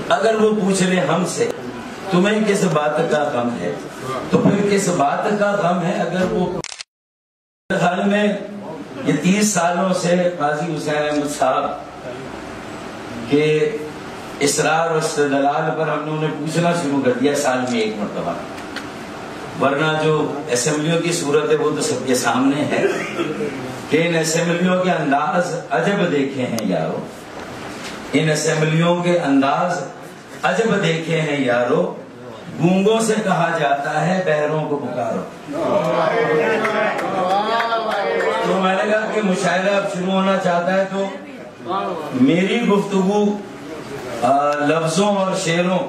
اگر وہ پوچھ لے ہم سے تمہیں کس بات کا غم ہے تو پھر کس بات کا غم ہے؟ اگر وہ حال میں یہ 30 سالوں سے قاضی حسین احمد صاحب کے اسرار و استدلال پر ہم نے انہیں پوچھنا شروع کر دیا سال میں 1 مرتبہ، ورنہ جو اسمبلیوں کی صورت ہے وہ تو سب کے سامنے ہے کہ ان اسمبلیوں کے انداز عجب دیکھے ہیں یارو، ان اسمبلیوں کے انداز عجب دیکھے ہیں یارو، گونگوں سے کہا جاتا ہے بہروں کو پکارو۔ تو میں نے کہا کہ مشاعرہ اب شروع ہونا چاہتا ہے تو میری گفتگو لفظوں اور شعروں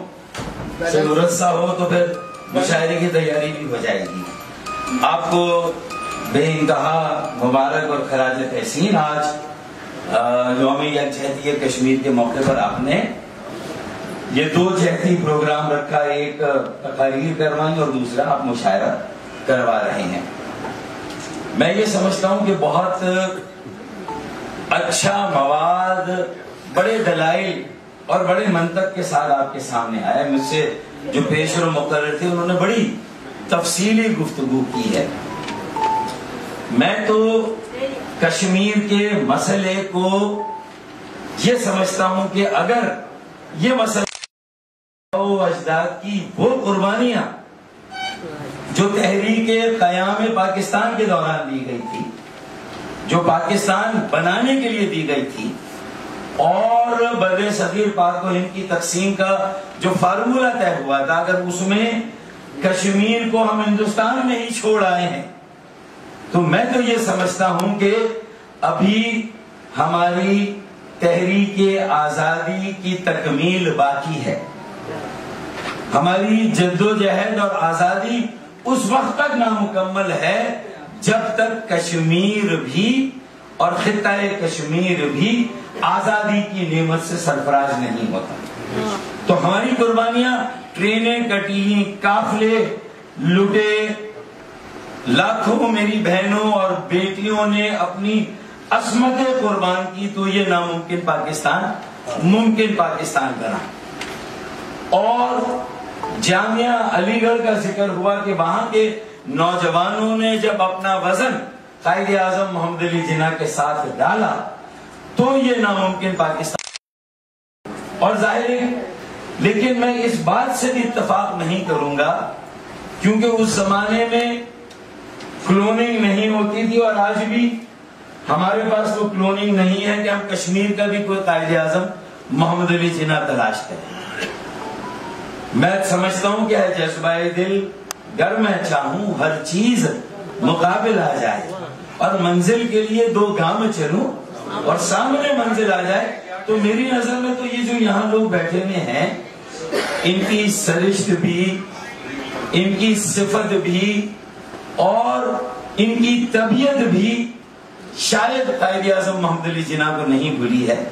سے مرصع ہو تو پھر مشاعرے کی تیاری بھی ہو جائے گی۔ آپ کو بے انتہا مبارک اور خراج تحسین آج یوم یکجہتی کشمیر کے موقع پر آپ نے یہ 2 جہتی پروگرام رکھا، ایک تقاریر کروائی اور دوسرا آپ مشاعرہ کروا رہے ہیں۔ میں یہ سمجھتا ہوں کہ بہت اچھا مواد بڑے دلائل اور بڑے منطق کے ساتھ آپ کے سامنے آیا۔ مجھ سے جو پیشر و مقرر تھے انہوں نے بڑی تفصیلی گفتگو کی ہے۔ میں تو کشمیر کے مسئلے کو یہ سمجھتا ہوں کہ اگر یہ مسئلہ اجداد کی وہ قربانیاں جو تحریک قیام پاکستان کے دوران دی گئی تھی، جو پاکستان بنانے کے لیے دی گئی تھی، اور بر صغیر پاک و ہند کی تقسیم کا جو فارمولہ طے ہوا تھا، اگر اس میں کشمیر کو ہم ہندوستان میں ہی چھوڑ آئے ہیں تو میں تو یہ سمجھتا ہوں کہ ابھی ہماری تحریک آزادی کی تکمیل باقی ہے۔ ہماری جد و جہد اور آزادی اس وقت تک نامکمل ہے جب تک کشمیر بھی اور خطہ کشمیر بھی آزادی کی نعمت سے سرفراز نہیں ہوتا۔ تو ہماری قربانیاں ٹرینیں کٹی، قافلے لٹے، لاکھوں میری بہنوں اور بیٹیوں نے اپنی عصمتیں قربان کی تو یہ ناممکن پاکستان ممکن پاکستان بنا۔ اور جامعہ علی گڑھ کا ذکر ہوا کہ وہاں کے نوجوانوں نے جب اپنا وزن قائد اعظم محمد علی جناح کے ساتھ ڈالا تو یہ ناممکن پاکستان۔ اور ظاہر ہے لیکن میں اس بات سے بھی اتفاق نہیں کروں گا کیونکہ اس زمانے میں کلوننگ نہیں ہوتی تھی اور آج بھی ہمارے پاس وہ کلوننگ نہیں ہے کہ ہم کشمیر کا بھی کوئی قائد اعظم محمد علی جناح تلاش کریں۔ میں سمجھتا ہوں کہ ہے جذبہ دل گر میں چاہوں ہر چیز مقابل آ جائے اور منزل کے لیے 2 گام چلوں اور سامنے منزل آ جائے، تو میری نظر میں تو یہ جو یہاں لوگ بیٹھے ہوئے ہیں ان کی سرشت بھی، ان کی صفت بھی اور ان کی طبیعت بھی شاید قائد اعظم محمد علی جناح کو نہیں بھولی ہے،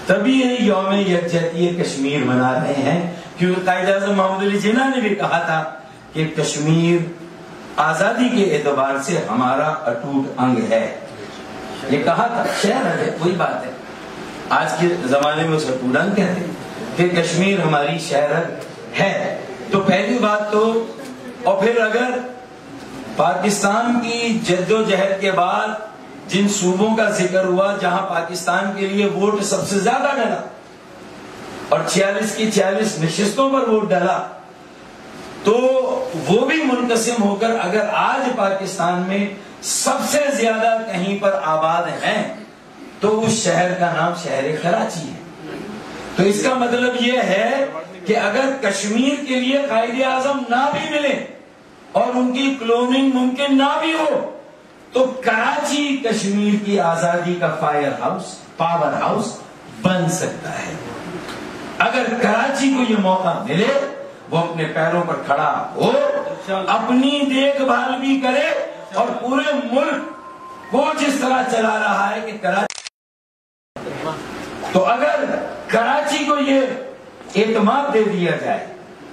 تبھی یہ یوم یکجہتی کشمیر منا رہے ہیں۔ کیونکہ قائد اعظم محمد علی جناح نے بھی کہا تھا کہ کشمیر آزادی کے اعتبار سے ہمارا اٹوٹ انگ ہے، یہ کہا تھا، شہر ہے کوئی بات ہے، آج کے زمانے میں اسے اٹوٹ انگ کہتے ہیں کہ کشمیر ہماری شہرت ہے۔ تو پہلی بات تو، اور پھر اگر پاکستان کی جد و جہد کے بعد جن صوبوں کا ذکر ہوا جہاں پاکستان کے لیے ووٹ سب سے زیادہ ڈلا اور 46 کی 46 نشستوں پر ووٹ ڈلا، تو وہ بھی منقسم ہو کر اگر آج پاکستان میں سب سے زیادہ کہیں پر آباد ہیں تو اس شہر کا نام شہر کراچی ہے۔ تو اس کا مطلب یہ ہے کہ اگر کشمیر کے لیے قائد اعظم نہ بھی ملے اور ان کی کلوننگ ممکن نہ بھی ہو تو کراچی کشمیر کی آزادی کا فائر ہاؤس، پاور ہاؤس بن سکتا ہے۔ اگر کراچی کو یہ موقع ملے وہ اپنے پیروں پر کھڑا ہو، اپنی دیکھ بھال بھی کرے اور پورے ملک کو جس طرح چلا رہا ہے کہ کراچی، تو اگر کراچی کو یہ اعتماد دے دیا جائے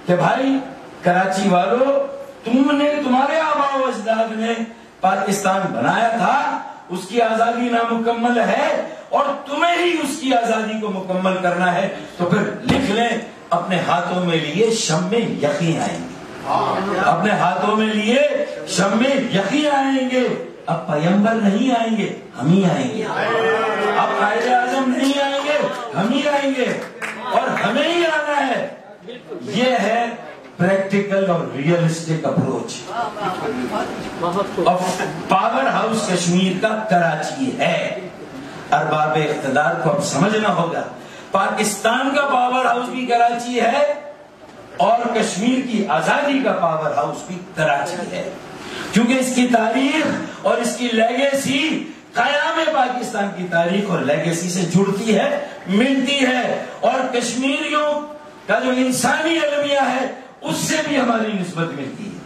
کہ بھائی کراچی والوں، تمہارے آباء و اجداد نے پاکستان بنایا تھا، اس کی آزادی نامکمل ہے اور تمہیں ہی اس کی آزادی کو مکمل کرنا ہے، تو پھر لکھ لیں اپنے ہاتھوں میں لیے شم یقین آئیں گے، اپنے ہاتھوں میں لیے شم یقین آئیں گے۔ اب پیغمبر نہیں آئیں گے، ہم ہی آئیں گے۔ اب قائد اعظم نہیں آئیں گے، ہم ہی آئیں گے، اور ہمیں ہی آنا ہے۔ یہ ہے پریکٹیکل اور realistic approach. Power house Kashmir کا کراچی ہے۔ ارباب اقتدار کو اب سمجھنا ہوگا، پاکستان کا پاور ہاؤس بھی کراچی ہے اور کشمیر کی آزادی کا پاور ہاؤس بھی کراچی ہے، کیونکہ اس کی تاریخ اور اس کی لیگیسی قیام پاکستان کی تاریخ اور لیگیسی سے جڑتی ہے، ملتی ہے، اور کشمیریوں کا جو انسانی المیہ ہے اس سے بھی ہماری نسبت ملتی ہے۔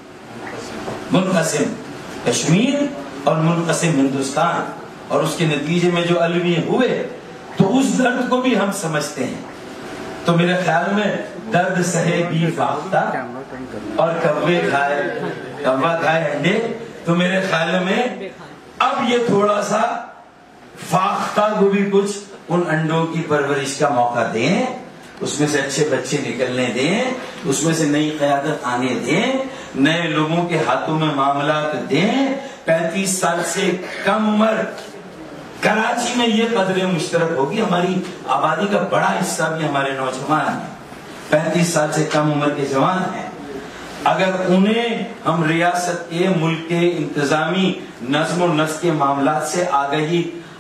منقسم کشمیر اور منقسم ہندوستان، اور اس کے نتیجے میں جو المیہ ہوئے، تو اس درد کو بھی ہم سمجھتے ہیں۔ تو میرے خیال میں درد سہے بھی فاختہ اور کبے کھائے انڈے، تو میرے خیال میں اب یہ تھوڑا سا فاختہ کو بھی کچھ ان انڈوں کی پرورش کا موقع دیں، اس میں سے اچھے بچے نکلنے دیں، اس میں سے نئی قیادت آنے دیں، نئے لوگوں کے ہاتھوں میں معاملات دیں۔ 35 سال سے کم عمر کراچی میں یہ قدر مشترک ہوگی، ہماری آبادی کا بڑا حصہ بھی ہمارے نوجوان ہیں، 35 سال سے کم عمر کے جوان ہیں۔ اگر انہیں ہم ریاست کے، ملک کے انتظامی نظم و نسق کے معاملات سے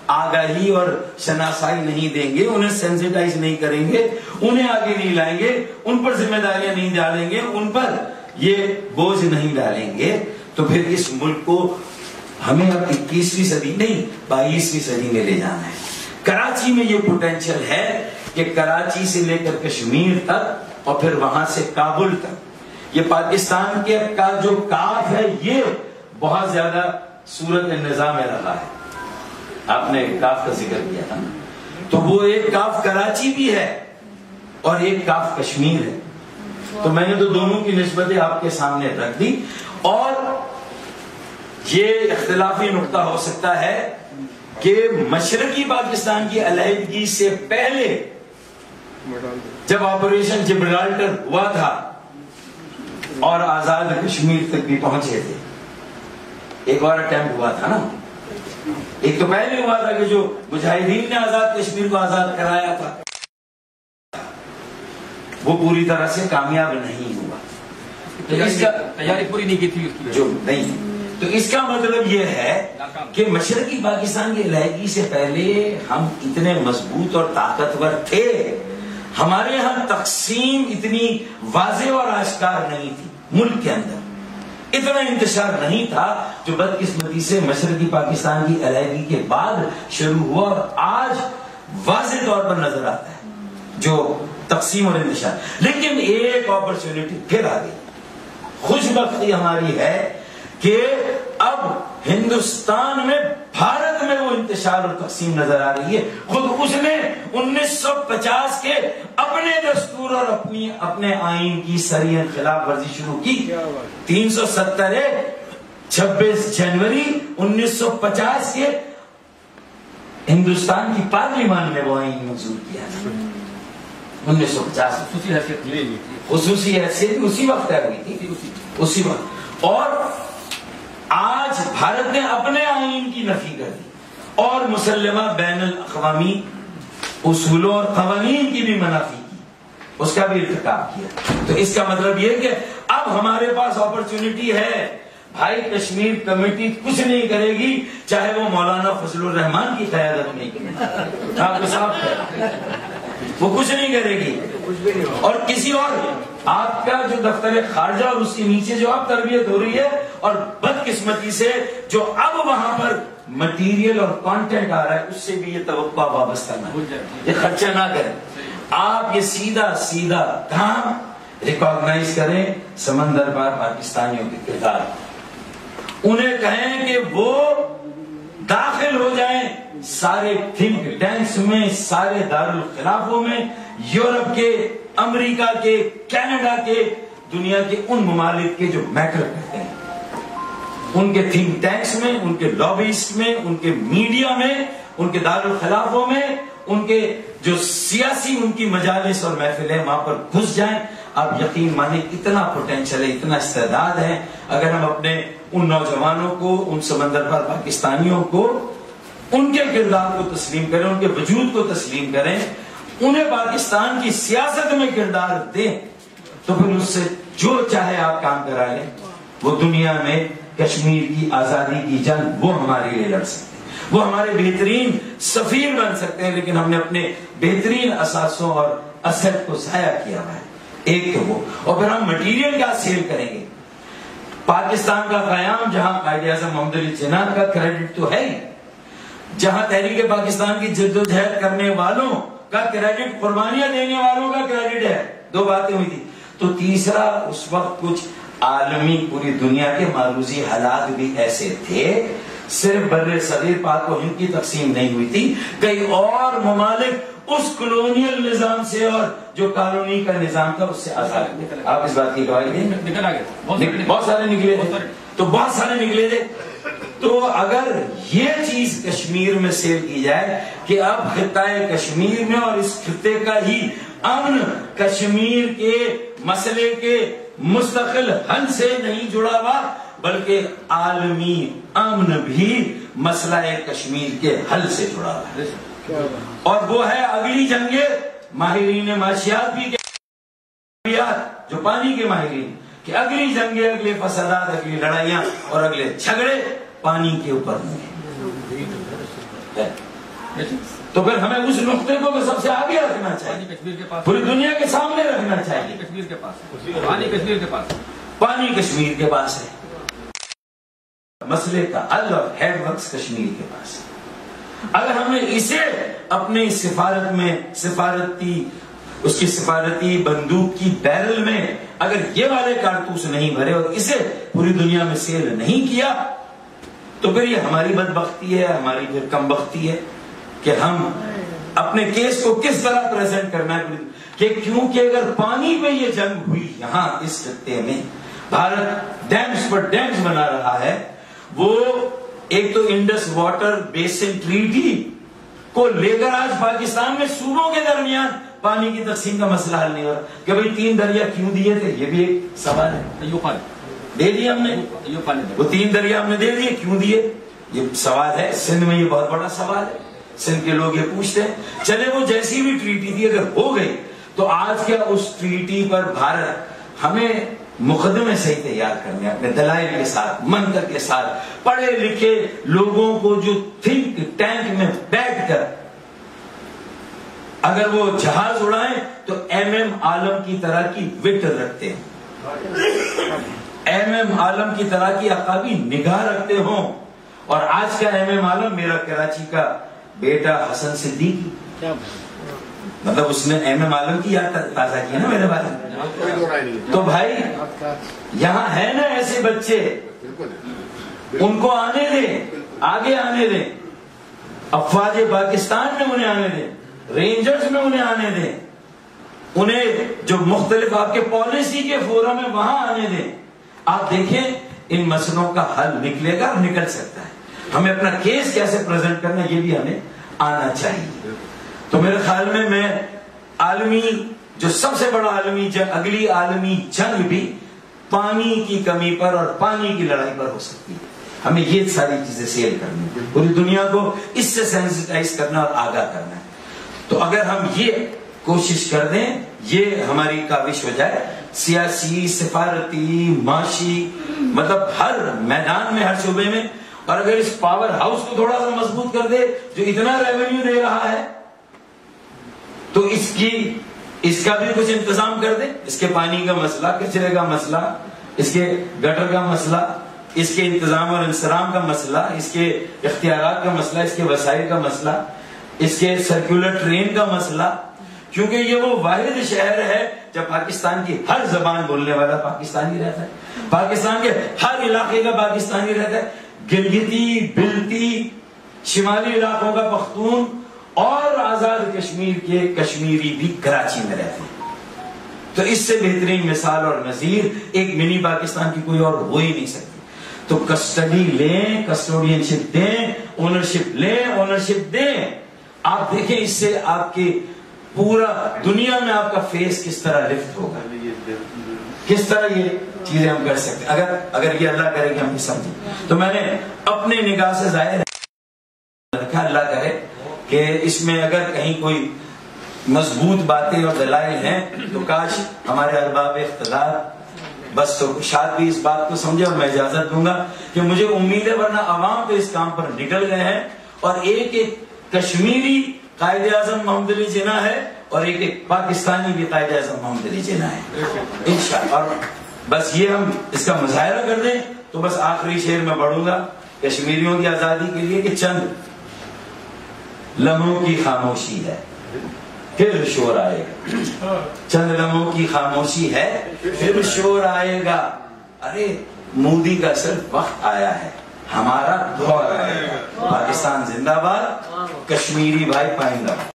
آگاہی اور شناسائی نہیں دیں گے، انہیں سینسیٹائز نہیں کریں گے، انہیں آگے نہیں لائیں گے، ان پر ذمہ داریاں نہیں ڈالیں گے، ان پر یہ بوجھ نہیں ڈالیں گے، تو پھر اس ملک کو ہمیں اب 21ویں صدی نہیں 22ویں صدی میں لے جانا ہے۔ کراچی میں یہ پوٹینشل ہے کہ کراچی سے لے کر کشمیر تک اور پھر وہاں سے کابل تک، یہ پاکستان کے کا جو کاف ہے یہ بہت زیادہ صورت نظام میں رہا ہے۔ آپ نے کاف کا ذکر کیا تھا، تو وہ ایک کاف کراچی بھی ہے اور ایک کاف کشمیر ہے، تو میں نے تو دونوں کی نسبتیں آپ کے سامنے رکھ دی۔ اور یہ اختلافی نقطہ ہو سکتا ہے کہ مشرقی پاکستان کی علیحدگی سے پہلے جب آپریشن جبرالٹر ہوا تھا اور آزاد کشمیر تک بھی پہنچے تھے، ایک اور اٹیمپٹ ہوا تھا نا، ایک تو پہلے ہوا تھا کہ جو مجاہدین نے آزاد کشمیر کو آزاد کرایا تھا وہ پوری طرح سے کامیاب نہیں ہوا، تیاری پوری نہیں کی تھی اس کی جو نہیں۔ تو اس کا مطلب یہ ہے کہ مشرقی پاکستان کی علیحدگی سے پہلے ہم اتنے مضبوط اور طاقتور تھے، ہمارے ہاں تقسیم اتنی واضح اور آشکار نہیں تھی، ملک کے اندر اتنا انتشار نہیں تھا جو بدقسمتی سے مشرقی پاکستان کی علیحدگی کے بعد شروع ہوا اور آج واضح طور پر نظر آتا ہے جو تقسیم اور انتشار۔ لیکن ایک اپرچونٹی پھر آ گئی، خوش بختی ہماری ہے کہ اب ہندوستان میں، بھارت میں وہ انتشار اور تقسیم نظر آ رہی ہے۔ خود اس نے 1950 کے اپنے دستور اور اپنے آئین کی سریح خلاف ورزی شروع کی۔ 370 26 جنوری 1950 کے ہندوستان کی پارلیمان نے وہ آئین منظور کیا تھا۔ 1950 خصوصی حیثیت اسی وقت طے ہوئی تھی، اسی وقت۔ اور آج بھارت نے اپنے آئین کی نفی کر دی اور مسلمہ بین الاقوامی اصولوں اور قوانین کی بھی منافی کی، اس کا بھی ارتکاب کیا۔ تو اس کا مطلب یہ کہ اب ہمارے پاس اپرچونٹی ہے، بھائی کشمیر کمیٹی کچھ نہیں کرے گی چاہے وہ مولانا فضل الرحمان کی قیادت میں کرے، آپ کو صاف ہے، وہ کچھ نہیں کرے گی، اور کسی اور آپ کا جو دفتر خارجہ اور اس کے نیچے جو اب تربیت ہو رہی ہے، اور بدقسمتی سے جو اب وہاں پر مٹیریل اور کانٹینٹ آ رہا ہے اس سے بھی یہ توقع وابستہ نہ، یہ خرچہ نہ کریں، آپ یہ سیدھا سیدھا کام ریکاگنائز کریں سمندر پار پاکستانیوں کے کردار، انہیں کہیں کہ وہ داخل ہو جائیں سارے تھنک ٹینکس میں، سارے دارالخلافوں میں، یورپ کے، امریکہ کے، کینیڈا کے، دنیا کے ان ممالک کے جو میٹر کرتے ہیں، ان کے تھنک ٹینکس میں، ان کے لابیسٹ میں، ان کے میڈیا میں، ان کے دارالخلافوں میں، ان کے جو سیاسی ان کی مجالس اور محفلیں وہاں پر گھس جائیں. آپ یقین مانیں اتنا پوٹینشل ہے, اتنا استعداد ہے. اگر ہم اپنے ان نوجوانوں کو, ان سمندر پر پاکستانیوں کو, ان کے کردار کو تسلیم کریں, ان کے وجود کو تسلیم کریں, انہیں پاکستان کی سیاست میں کردار دیں, تو پھر اس سے جو چاہے آپ کام کرا لیں. وہ دنیا میں کشمیر کی آزادی کی جنگ وہ ہمارے لیے لڑ سکتے ہیں, وہ ہمارے بہترین سفیر بن سکتے ہیں, لیکن ہم نے اپنے بہترین اثاثوں اور اسد کو ضائع کیا ہوا ہے. ایک تو وہ, اور پھر ہم مٹیریل کیا سیل کریں گے. پاکستان کا قیام جہاں قائد اعظم محمد علی جناح کا کریڈٹ تو ہے ہی, جہاں تحریک پاکستان کی جدوجہد کرنے والوں کا کریڈٹ, قربانیاں دینے والوں کا کریڈٹ ہے. دو باتیں ہوئی تھی. تو تیسرا, اس وقت کچھ عالمی پوری دنیا کے معروضی حالات بھی ایسے تھے, صرف بر صغیر پاک و ہند کی تقسیم نہیں ہوئی تھی, کئی اور ممالک اس کلونیل نظام سے اور جو کالونی کا نظام تھا اس سے آزاد نکل. آپ اس بات کی گواہی دیں. نکل آ گئے, بہت سارے نکلے تھے, تو بہت سارے نکلے تھے. تو اگر یہ چیز کشمیر میں سیل کی جائے کہ اب خطۂ کشمیر میں اور اس خطے کا ہی امن کشمیر کے مسئلے کے مستقل حل سے نہیں جڑا ہوا, بلکہ عالمی امن بھی مسئلہ کشمیر کے حل سے جڑا ہوا ہے. اور وہ ہے اگلی جنگیں. ماہرین معاشیات بھی جو پانی کے ماہرین, کہ اگلی جنگیں, اگلے فسادات, اگلی لڑائیاں اور اگلے جھگڑے پانی کے اوپر نہیں. تو پھر ہمیں اس نقطے کو سب سے آگے رکھنا چاہیے, پوری دنیا کے سامنے رکھنا چاہیے. کشمیر کے پاس پانی, کشمیر کے پاس پانی کشمیر کے پاس ہے. مسئلے کا حل اور ہیڈ ورکس کشمیر کے پاس ہے. اگر ہم نے اسے اپنی سفارت میں, اس کی سفارتی بندوق کی بیرل میں اگر یہ والے کارتوس نہیں بھرے اور اسے پوری دنیا میں سیل نہیں کیا, تو پھر یہ ہماری بدبختی ہے, ہماری پھر کم بختی ہے کہ ہم اپنے کیس کو کس طرح پریزنٹ کرنا ہے. کہ کیونکہ اگر پانی پہ یہ جنگ ہوئی یہاں اس خطے میں, بھارت ڈیمز پر ڈیمز بنا رہا ہے. وہ ایک تو انڈس واٹر بیسن ٹریٹی کو لے کر آج پاکستان میں صوبوں کے درمیان پانی کی تقسیم کا مسئلہ حل نہیں ہو رہا کہ بھئی 3 دریا کیوں دیے تھے, یہ بھی ایک سوال ہے. دے دیے ہم نے, وہ 3 دریا ہم نے دے دیے, کیوں دیے, یہ سوال ہے. سندھ میں یہ بہت بڑا سوال ہے, سندھ کے لوگ یہ پوچھتے ہیں. چلے وہ جیسی بھی ٹریٹی تھی اگر ہو گئی, تو آج کیا اس ٹریٹی پر بھارت ہمیں مقدمے صحیح تیار کرنے, اپنے دلائل کے ساتھ, منطق کے ساتھ, پڑھے لکھے لوگوں کو جو تھنک ٹینک میں بیٹھ کر اگر وہ جہاز اڑائیں تو ایم عالم کی طرح کی وٹ رکھتے ہیں, ایم عالم کی طرح کی عقابی نگاہ رکھتے ہوں. اور آج کا ایم عالم میرا کراچی کا بیٹا حسن صدیقی, مطلب اس نے ایم عالم کی یاد تازہ کی نا میرے بھائی. تو بھائی یہاں ہے نا ایسے بچے, ان کو آنے دیں, آگے آنے دیں, افواج پاکستان میں انہیں آنے دیں, رینجرز میں انہیں آنے دیں, انہیں جو مختلف آپ کے پالیسی کے فورم ہے وہاں آنے دیں. آپ دیکھیں ان مسئلوں کا حل نکلے گا, نکل سکتا ہے. ہمیں اپنا کیس کیسے پریزنٹ کرنا یہ بھی ہمیں آنا چاہیے. تو میرے خیال میں عالمی جو سب سے بڑا عالمی جنگ, اگلی عالمی جنگ بھی پانی کی کمی پر اور پانی کی لڑائی پر ہو سکتی ہے. ہمیں یہ ساری چیزیں سیل کرنی ہے, پوری دنیا کو اس سے سینسٹائز کرنا اور آگاہ کرنا ہے. تو اگر ہم یہ کوشش کر دیں, یہ ہماری کاوش ہو جائے, سیاسی, سفارتی, معاشی, مطلب ہر میدان میں, ہر شعبے میں, اور اگر اس پاور ہاؤس کو تھوڑا سا مضبوط کر دے جو اتنا ریونیو دے رہا ہے, تو اس کا بھی کچھ انتظام کر دے. اس کے پانی کا مسئلہ, کچرے کا مسئلہ, اس کے گٹر کا مسئلہ, اس کے انتظام اور انصرام کا مسئلہ, اس کے اختیارات کا مسئلہ, اس کے وسائل کا مسئلہ, اس کے سرکولر ٹرین کا مسئلہ. کیونکہ یہ وہ واحد شہر ہے جب پاکستان کی ہر زبان بولنے والا پاکستانی رہتا ہے, پاکستان کے ہر علاقے کا پاکستانی رہتا ہے. گلگتی, بلتی, شمالی علاقوں کا پختون اور آزاد کشمیر کے کشمیری بھی کراچی میں رہتے ہیں. تو اس سے بہترین مثال اور نظیر ایک منی پاکستان کی کوئی اور ہو ہی نہیں سکتی. تو کسٹڈی لیں, کسٹوڈین شپ دیں, اونرشپ لیں, اونرشپ دیں, آپ دیکھیں اس سے آپ کی پورا دنیا میں آپ کا فیس کس طرح لفٹ ہوگا, کس طرح یہ چیزیں ہم کر سکتے ہیں اگر یہ اللہ کرے کہ ہم یہ سمجھیں. تو میں نے اپنے نگاہ سے ظاہر رکھا, اللہ کرے کہ اس میں اگر کہیں کوئی مضبوط باتیں اور دلائل ہیں تو کاش ہمارے ارباب اقتدار بس تو شاید بھی اس بات کو سمجھے, اور میں اجازت دوں گا کہ مجھے امید ہے ورنہ عوام تو اس کام پر نکل گئے ہیں, اور ایک ایک کشمیری قائد اعظم محمد علی جناح ہے اور ایک ایک پاکستانی بھی قائد اعظم محمد علی جناح ہے انشاءاللہ. اور بس یہ ہم اس کا مظاہرہ کر دیں تو بس آخری شعر میں پڑھوں گا کشمیریوں کی آزادی کے لیے کہ چند لمحوں کی خاموشی ہے پھر شور آئے گا, چند لمحوں کی خاموشی ہے پھر شور آئے گا, ارے مودی کا صرف وقت آیا ہے ہمارا دور آئے گا. پاکستان زندہ باد, کشمیری بھائی پائندہ.